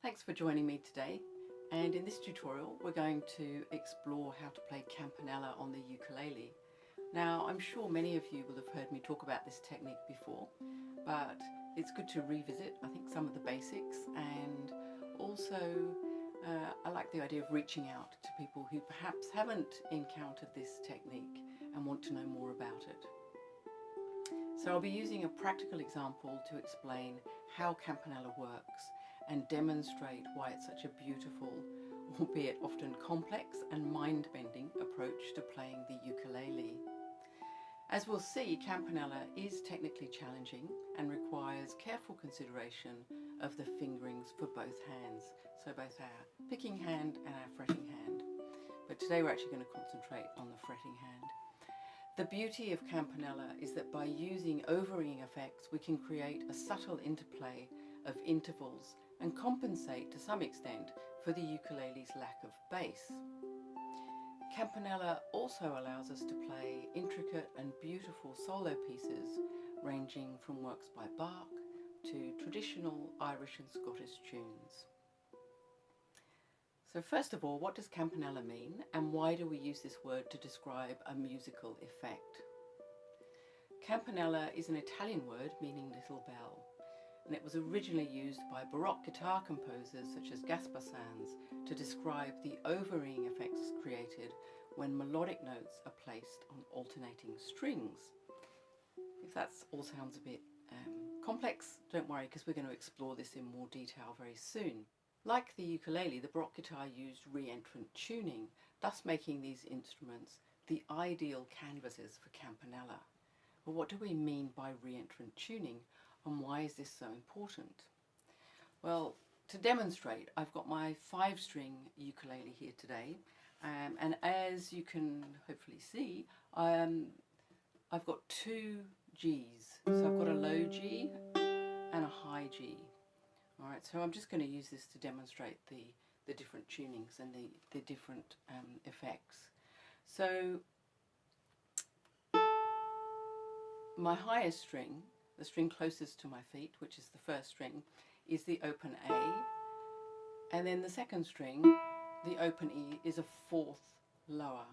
Thanks for joining me today, and in this tutorial we're going to explore how to play campanella on the ukulele. Now I'm sure many of you will have heard me talk about this technique before, but it's good to revisit I think some of the basics, and also I like the idea of reaching out to people who perhaps haven't encountered this technique and want to know more about it. So I'll be using a practical example to explain how campanella works and demonstrate why it's such a beautiful, albeit often complex and mind-bending approach to playing the ukulele. As we'll see, campanella is technically challenging and requires careful consideration of the fingerings for both hands, so both our picking hand and our fretting hand. But today we're actually going to concentrate on the fretting hand. The beauty of campanella is that by using overringing effects we can create a subtle interplay of intervals and compensate to some extent for the ukulele's lack of bass. Campanella also allows us to play intricate and beautiful solo pieces ranging from works by Bach to traditional Irish and Scottish tunes. So first of all, what does campanella mean, and why do we use this word to describe a musical effect? Campanella is an Italian word meaning little bell, and it was originally used by Baroque guitar composers such as Gaspar Sanz to describe the overringing effects created when melodic notes are placed on alternating strings. If that all sounds a bit complex, don't worry, because we're going to explore this in more detail very soon. Like the ukulele, the Baroque guitar used re-entrant tuning, thus making these instruments the ideal canvases for campanella. But what do we mean by re-entrant tuning, and why is this so important? Well, to demonstrate, I've got my 5-string ukulele here today, and as you can hopefully see, I've got 2 Gs. So I've got a low G and a high G. Alright, so I'm just going to use this to demonstrate the different tunings and the different effects. So my highest string, the string closest to my feet, which is the 1st string, is the open A, and then the 2nd string, the open E, is a 4th lower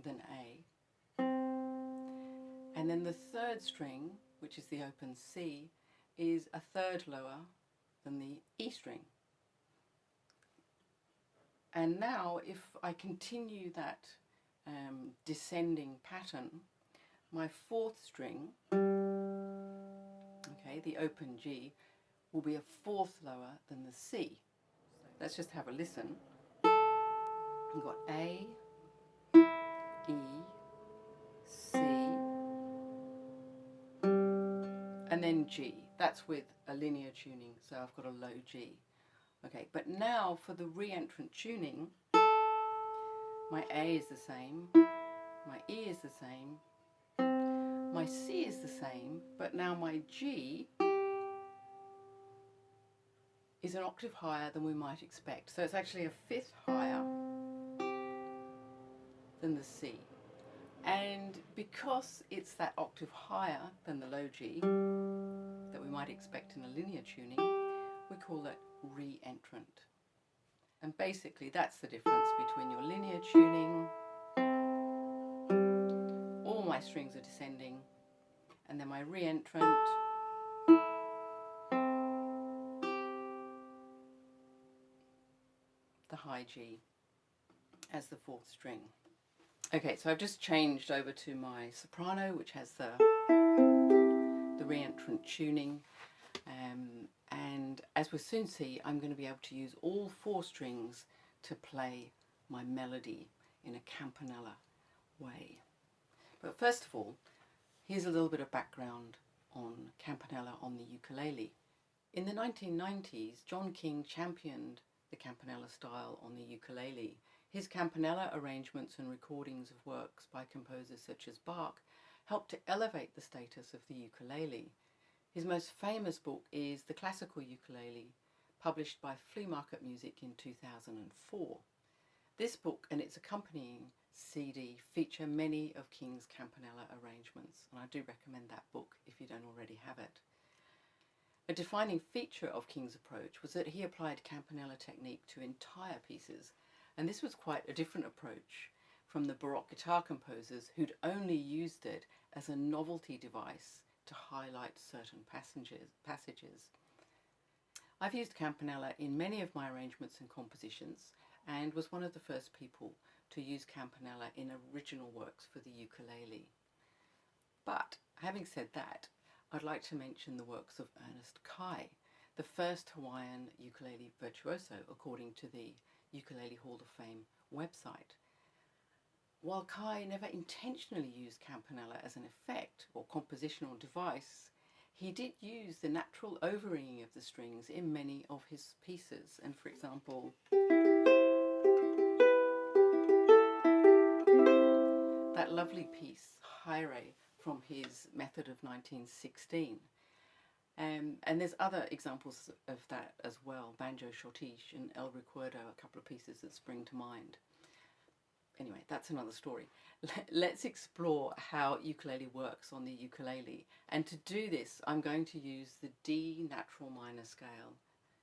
than A, and then the 3rd string, which is the open C, is a 3rd lower than the E string. And now if I continue that descending pattern, my 4th string, okay, the open G, will be a 4th lower than the C. Let's just have a listen. We've got A, E, C, and then G. That's with a linear tuning, so I've got a low G. Okay, but now for the re-entrant tuning, my A is the same, my E is the same, my C is the same, but now my G is an octave higher than we might expect. So it's actually a 5th higher than the C. And because it's that octave higher than the low G that we might expect in a linear tuning, we call it re-entrant. And basically that's the difference between your linear tuning, all my strings are descending, and then my re-entrant, the high G as the 4th string. Okay, so I've just changed over to my soprano, which has the re-entrant tuning, and as we'll soon see, I'm going to be able to use all 4 strings to play my melody in a campanella way. But first of all, here's a little bit of background on campanella on the ukulele. In the 1990s, John King championed the campanella style on the ukulele. His campanella arrangements and recordings of works by composers such as Bach helped to elevate the status of the ukulele. His most famous book is The Classical Ukulele, published by Flea Market Music in 2004. This book and its accompanying CD feature many of King's campanella arrangements, and I do recommend that book if you don't already have it. A defining feature of King's approach was that he applied campanella technique to entire pieces, and this was quite a different approach from the Baroque guitar composers who'd only used it as a novelty device to highlight certain passages. I've used campanella in many of my arrangements and compositions, and was one of the first people to use campanella in original works for the ukulele. But having said that, I'd like to mention the works of Ernest Kai, the first Hawaiian ukulele virtuoso according to the Ukulele Hall of Fame website. While Kai never intentionally used campanella as an effect or compositional device, he did use the natural overringing of the strings in many of his pieces. And for example, that lovely piece, Hyre, from his Method of 1916. And there's other examples of that as well, Banjo Shortiche and El Recuerdo, a couple of pieces that spring to mind. Anyway, that's another story. Let's explore how ukulele works on the ukulele. And to do this, I'm going to use the D natural minor scale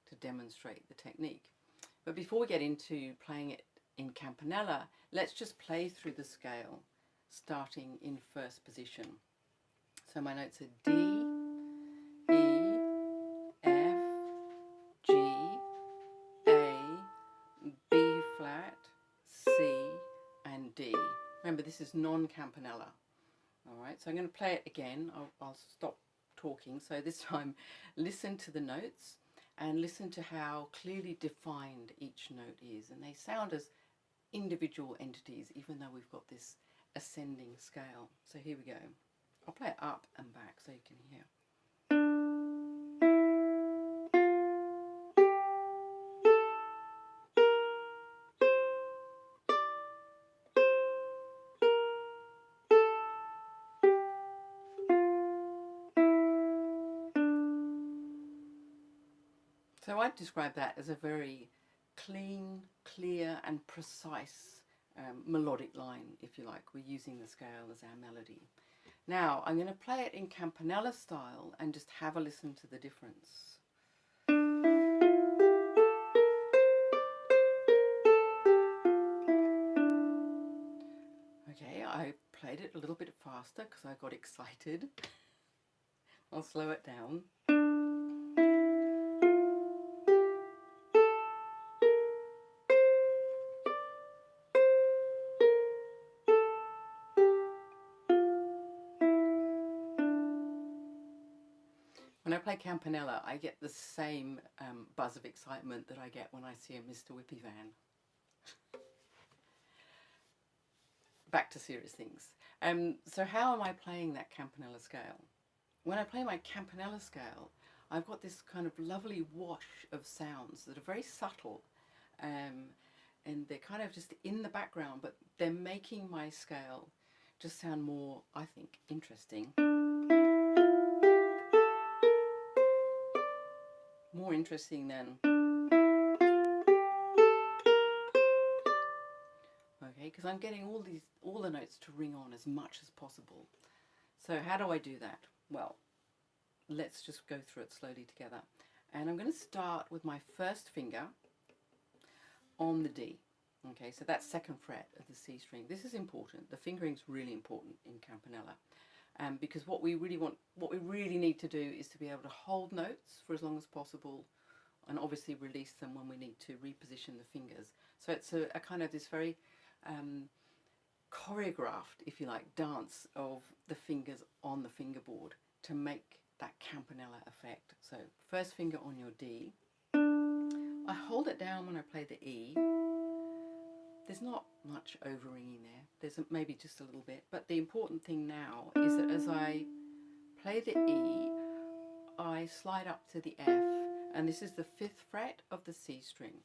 to demonstrate the technique. But before we get into playing it in campanella, let's just play through the scale, starting in first position. So my notes are D, E, F, G, A, B flat, C, and D. Remember, this is non-campanella. All right, so I'm going to play it again. I'll stop talking. So this time, listen to the notes and listen to how clearly defined each note is. And they sound as individual entities, even though we've got this ascending scale. So here we go. I'll play it up and back so you can hear. So I'd describe that as a very clean, clear and precise melodic line, if you like. We're using the scale as our melody. Now I'm going to play it in campanella style and just have a listen to the difference. Okay, I played it a little bit faster because I got excited. I'll slow it down. When I play campanella, I get the same buzz of excitement that I get when I see a Mr. Whippy van. Back to serious things. So how am I playing that campanella scale? When I play my campanella scale, I've got this kind of lovely wash of sounds that are very subtle, and they're kind of just in the background, but they're making my scale just sound more, I think, interesting. More interesting than, okay, because I'm getting all the notes to ring on as much as possible. So how do I do that? Well, let's just go through it slowly together. And I'm going to start with my first finger on the D. Okay, so that's second fret of the C string. This is important. The fingering's really important in campanella. Because what we really need to do is to be able to hold notes for as long as possible, and obviously release them when we need to reposition the fingers. So it's a kind of this very choreographed, if you like, dance of the fingers on the fingerboard to make that campanella effect. So first finger on your D. I hold it down when I play the E. There's not much over-ringing there. There's maybe just a little bit. But the important thing now is that as I play the E, I slide up to the F, and this is the 5th fret of the C string.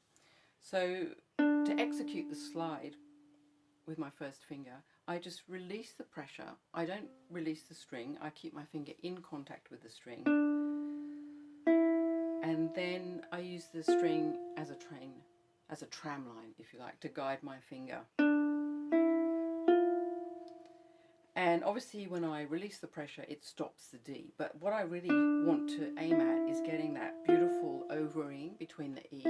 So to execute the slide with my first finger, I just release the pressure. I don't release the string. I keep my finger in contact with the string. And then I use the string as a tram line, if you like, to guide my finger. And obviously when I release the pressure, it stops the D. But what I really want to aim at is getting between the E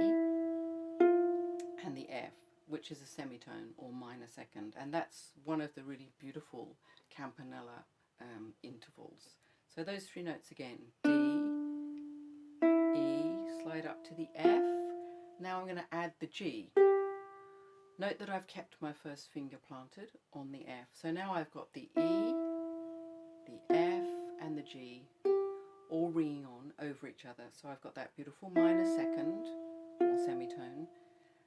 and the F, which is a semitone or minor second, and that's one of the really beautiful campanella intervals. So those three notes again, D, E, slide up to the F. Now I'm going to add the G. Note that I've kept my first finger planted on the F. So now I've got the E, the F and the G all ringing on over each other. So I've got that beautiful minor second or semitone.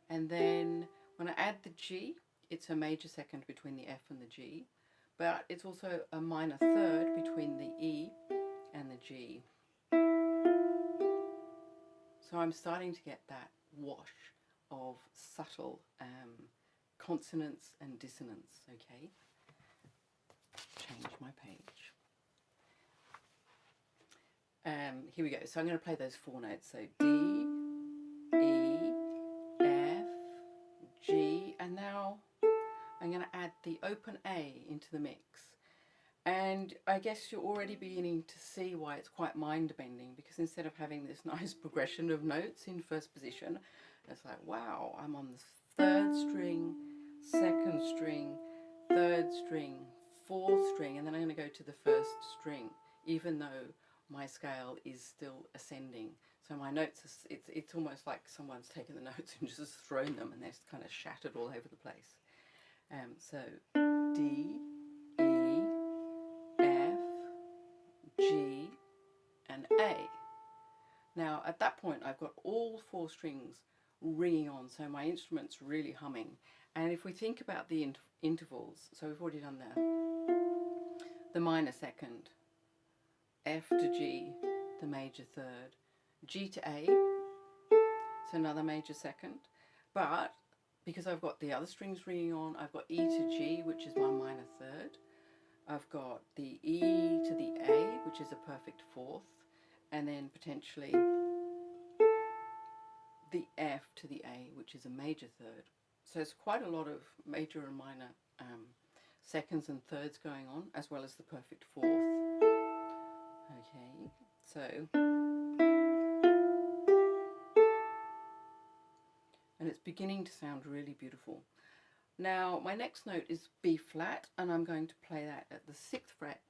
And then when I add the G, it's a major second between the F and the G, but it's also a minor third between the E and the G. So I'm starting to get that wash of subtle consonance and dissonance, okay? Change my page. Here we go. So I'm going to play those four notes. So D, E, F, G, and now I'm going to add the open A into the mix. And I guess you're already beginning to see why it's quite mind-bending, because instead of having this nice progression of notes in first position, it's like, wow, I'm on the third string, second string, third string, fourth string, and then I'm going to go to the first string, even though my scale is still ascending. So my notes, it's almost like someone's taken the notes and just thrown them, and they're kind of shattered all over the place. So D, E, F, G, and A. Now at that point I've got all four strings ringing on, so my instrument's really humming. And if we think about the intervals, so we've already done the minor second, F to G, the major third, G to A, so another major second, but because I've got the other strings ringing on, I've got E to G, which is my minor third, I've got the E to the A, which is a perfect fourth, and then potentially the F to the A, which is a major third. So it's quite a lot of major and minor seconds and thirds going on, as well as the perfect fourth. Okay, so and it's beginning to sound really beautiful. Now my next note is B flat, and I'm going to play that at the 6th fret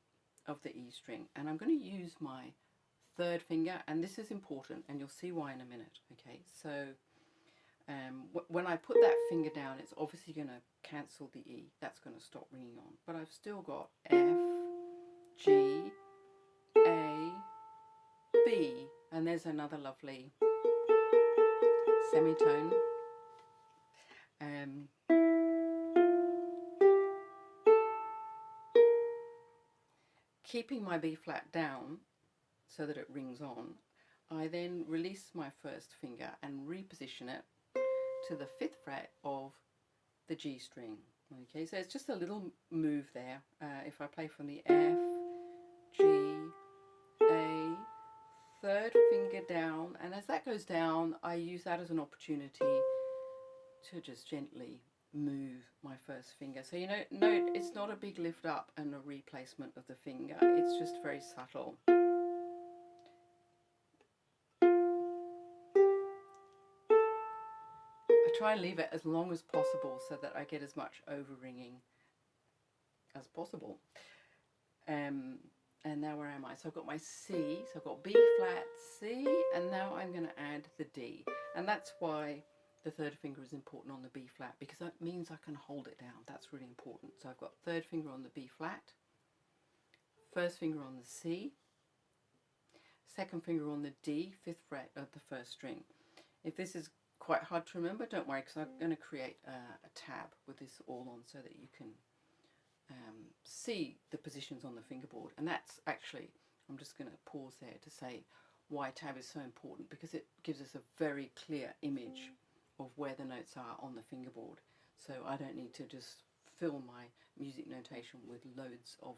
of the E string, and I'm going to use my third finger, and this is important, and you'll see why in a minute. Okay, so when I put that finger down, it's obviously going to cancel the E. That's going to stop ringing on, but I've still got F, G, A, B, and there's another lovely semitone. Keeping my B flat down so that it rings on, I then release my first finger and reposition it to the 5th fret of the G string. Okay, so it's just a little move there. If I play from the F, G, A, third finger down, and as that goes down, I use that as an opportunity to just gently move my first finger. So you know, note it's not a big lift up and a replacement of the finger, it's just very subtle. I try and leave it as long as possible so that I get as much over ringing as possible. And now where am I? So I've got my C, so I've got B flat, C, and now I'm going to add the D. And that's why the third finger is important on the B flat, because that means I can hold it down. That's really important. So I've got third finger on the B flat, first finger on the C, second finger on the D, 5th fret of the first string. If this is quite hard to remember, don't worry, because I'm going to create a tab with this all on so that you can see the positions on the fingerboard. And that's actually, I'm just going to pause there to say why tab is so important, because it gives us a very clear image of where the notes are on the fingerboard. So I don't need to just fill my music notation with loads of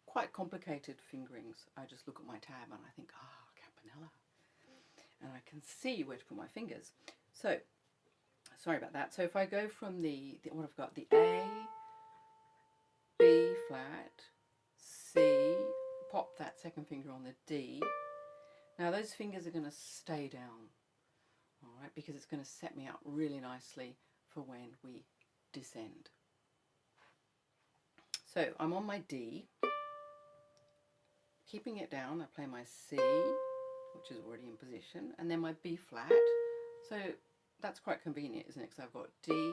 quite complicated fingerings. I just look at my tab and I think, campanella, and I can see where to put my fingers. So sorry about that. So if I go from the what I've got, the A, B flat, C, pop that second finger on the D. Now those fingers are going to stay down. all right, because it's going to set me up really nicely for when we descend. So I'm on my D, keeping it down. I play my C, which is already in position, and then my B flat. So that's quite convenient, isn't it? Because I've got D,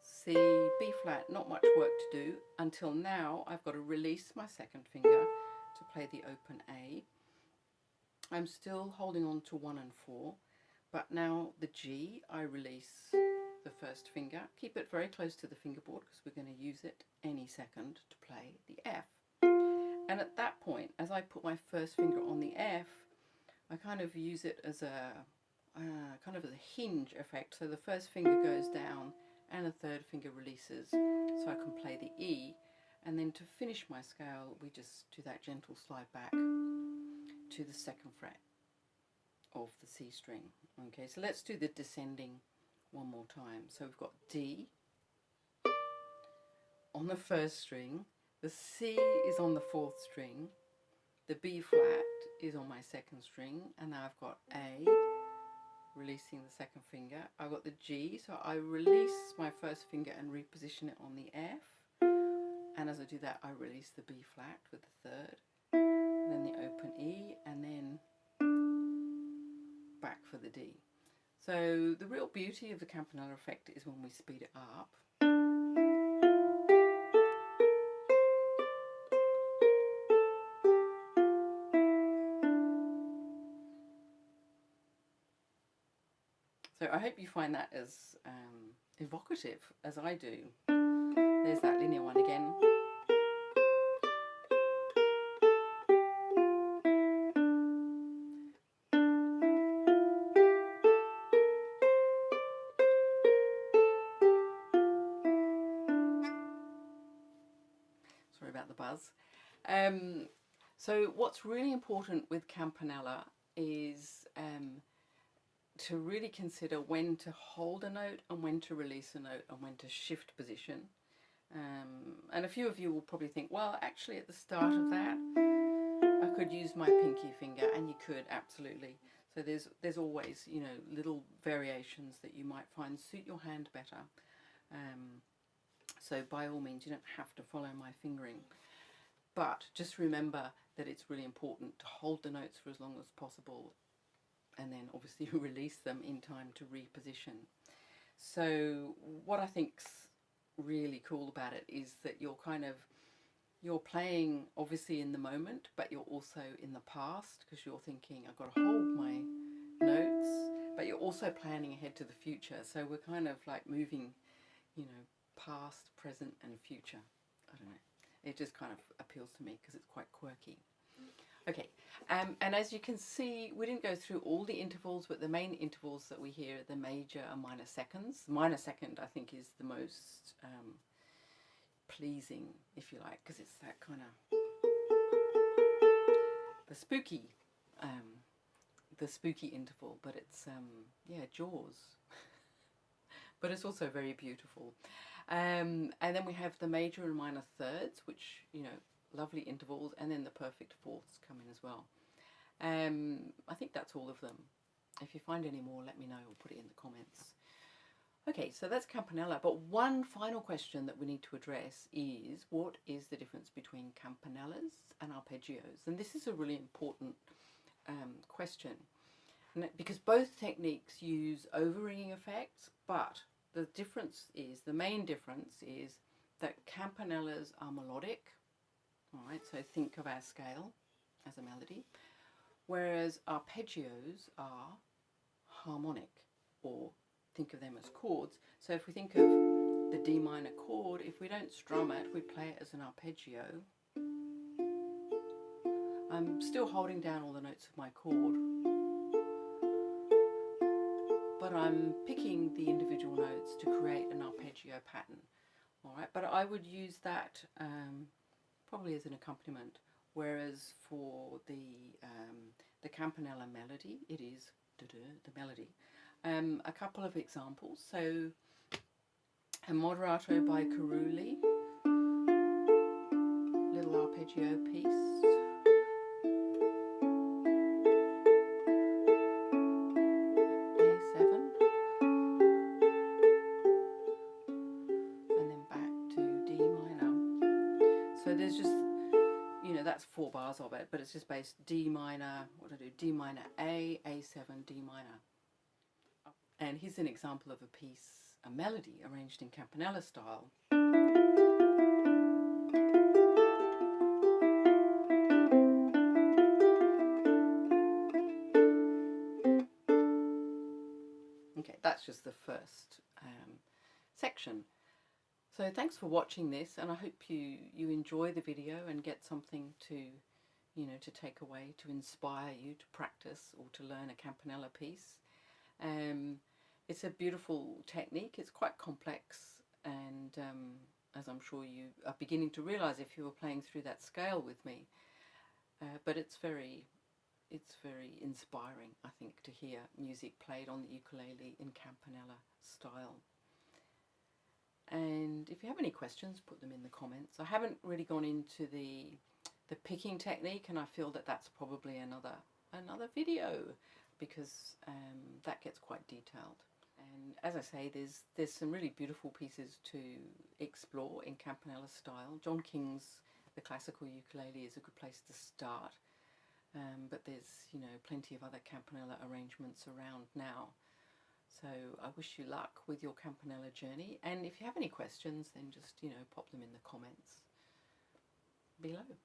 C, B flat, not much work to do until now. I've got to release my second finger to play the open A. I'm still holding on to 1 and 4, but now the G, I release the first finger, keep it very close to the fingerboard because we're going to use it any second to play the F. And at that point, as I put my first finger on the F, I kind of use it as a kind of as a hinge effect. So the first finger goes down and the third finger releases, so I can play the E. And then to finish my scale, we just do that gentle slide back to the second fret of the C string. Okay, so let's do the descending one more time. So we've got D on the first string, the C is on the fourth string, the B flat is on my second string, and now I've got A, releasing the second finger. I've got the G, so I release my first finger and reposition it on the F, and as I do that I release the B flat with the third, and then the open E, and then back for the D. So the real beauty of the Campanella effect is when we speed it up. So I hope you find that as evocative as I do. There's that linear one again. Sorry about the buzz. So what's really important with Campanella is to really consider when to hold a note and when to release a note and when to shift position. And a few of you will probably think, well, actually at the start of that I could use my pinky finger, and you could, absolutely. So there's always, you know, little variations that you might find suit your hand better. So by all means, you don't have to follow my fingering, but just remember that it's really important to hold the notes for as long as possible, and then obviously release them in time to reposition. So what I think's really cool about it is that you're playing obviously in the moment, but you're also in the past, because you're thinking, I've got to hold my notes, but you're also planning ahead to the future. So we're kind of like moving, you know, past, present and future. I don't know, it just kind of appeals to me because it's quite quirky. Okay, and as you can see, we didn't go through all the intervals, but the main intervals that we hear are the major and minor seconds. Minor second, I think, is the most pleasing, if you like, because it's that kind of the spooky interval, but it's yeah, Jaws. But it's also very beautiful. And then we have the major and minor thirds, which, you know, lovely intervals, and then the perfect fourths come in as well. I think that's all of them. If you find any more, let me know or put it in the comments. Okay, so that's Campanella, but one final question that we need to address is, what is the difference between campanellas and arpeggios? And this is a really important question, because both techniques use overringing effects, but the difference is, the main difference is that campanellas are melodic. All right, so think of our scale as a melody, whereas arpeggios are harmonic, or think of them as chords. So if we think of the D minor chord, if we don't strum it, we play it as an arpeggio. I'm still holding down all the notes of my chord, but I'm picking the individual notes to create an arpeggio pattern. All right, but I would use that probably as an accompaniment, whereas for the Campanella melody, it is the melody. A couple of examples. So a moderato by Carulli, little arpeggio piece. A7. 4 bars of it, but it's just based D minor, what do I do, D minor A, A7, D minor. And here's an example of a piece, a melody arranged in Campanella style. Okay, that's just the first section. So thanks for watching this, and I hope you enjoy the video and get something to, to take away, to inspire you to practice or to learn a Campanella piece. It's a beautiful technique. It's quite complex, and as I'm sure you are beginning to realize if you were playing through that scale with me, but it's very inspiring, I think, to hear music played on the ukulele in Campanella style. And if you have any questions, put them in the comments. I haven't really gone into the picking technique, and I feel that that's probably another video, because that gets quite detailed. And as I say, there's some really beautiful pieces to explore in Campanella style. John King's The Classical Ukulele is a good place to start, but there's plenty of other Campanella arrangements around now. So I wish you luck with your Campanella journey, and if you have any questions, then just pop them in the comments below.